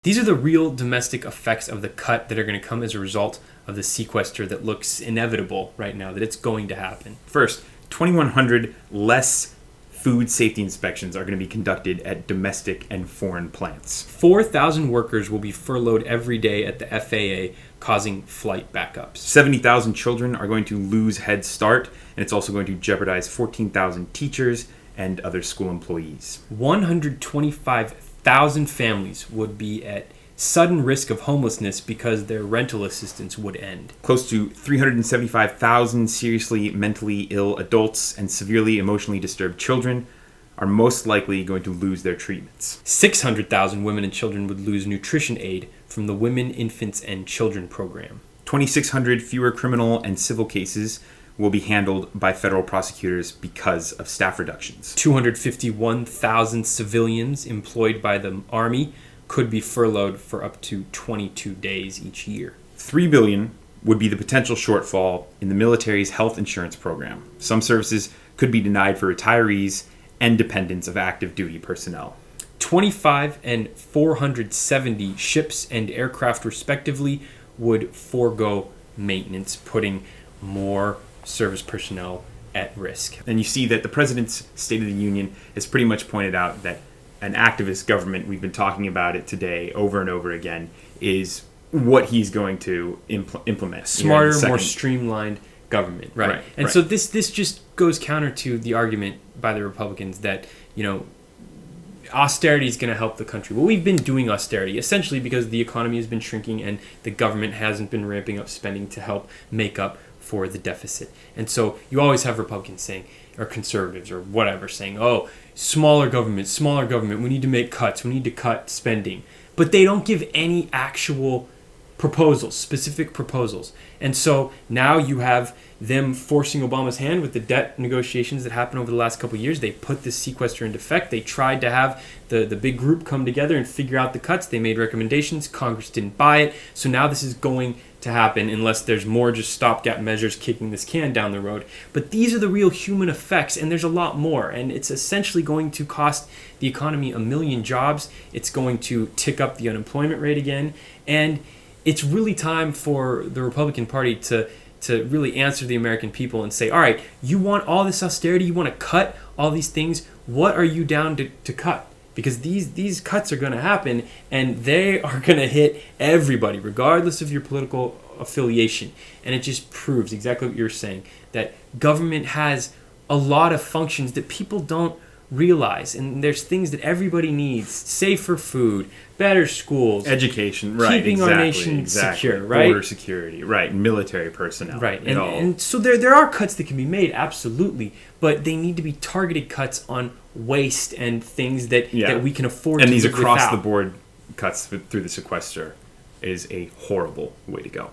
These are the real domestic effects of the cut that are going to come as a result of the sequester that looks inevitable right now, that it's going to happen. First, 2,100 less food safety inspections are going to be conducted at domestic and foreign plants. 4,000 workers will be furloughed every day at the FAA, causing flight backups. 70,000 children are going to lose Head Start, and it's also going to jeopardize 14,000 teachers and other school employees. 125,000 families would be at sudden risk of homelessness because their rental assistance would end. Close to 375,000 seriously mentally ill adults and severely emotionally disturbed children are most likely going to lose their treatments. 600,000 women and children would lose nutrition aid from the Women, Infants, and Children program. 2,600 fewer criminal and civil cases will be handled by federal prosecutors because of staff reductions. 251,000 civilians employed by the Army could be furloughed for up to 22 days each year. $3 billion would be the potential shortfall in the military's health insurance program. Some services could be denied for retirees and dependents of active duty personnel. 25 and 470 ships and aircraft respectively would forego maintenance, putting more service personnel at risk. And you see that the President's State of the Union has pretty much pointed out that an activist government, we've been talking about it today over and over again, is what he's going to implement. Smarter, more streamlined government, right? And so this just goes counter to the argument by the Republicans that, austerity is going to help the country. Well, we've been doing austerity essentially because the economy has been shrinking and the government hasn't been ramping up spending to help make up for the deficit. And so you always have Republicans saying, or conservatives or whatever, saying, oh, smaller government, we need to make cuts, we need to cut spending. But they don't give any actual proposals, specific proposals. And so now you have them forcing Obama's hand with the debt negotiations that happened over the last couple of years. They put this sequester into effect. They tried to have the big group come together and figure out the cuts. They made recommendations. Congress didn't buy it. So now this is going to happen unless there's more just stopgap measures kicking this can down the road. But these are the real human effects, and there's a lot more. And it's essentially going to cost the economy 1 million jobs. It's going to tick up the unemployment rate again. And it's really time for the Republican Party to really answer the American people and say, all right, you want all this austerity, you want to cut all these things, what are you down to cut? Because these cuts are going to happen, and they are going to hit everybody, regardless of your political affiliation. And it just proves exactly what you're saying, that government has a lot of functions that people don't realize, and there's things that everybody needs: safer food, better schools, education, keeping our nation secure, right? Border security, right? Military personnel, right? And so there are cuts that can be made, absolutely, but they need to be targeted cuts on waste and things that we can afford to live without. And these across the board cuts through the sequester is a horrible way to go.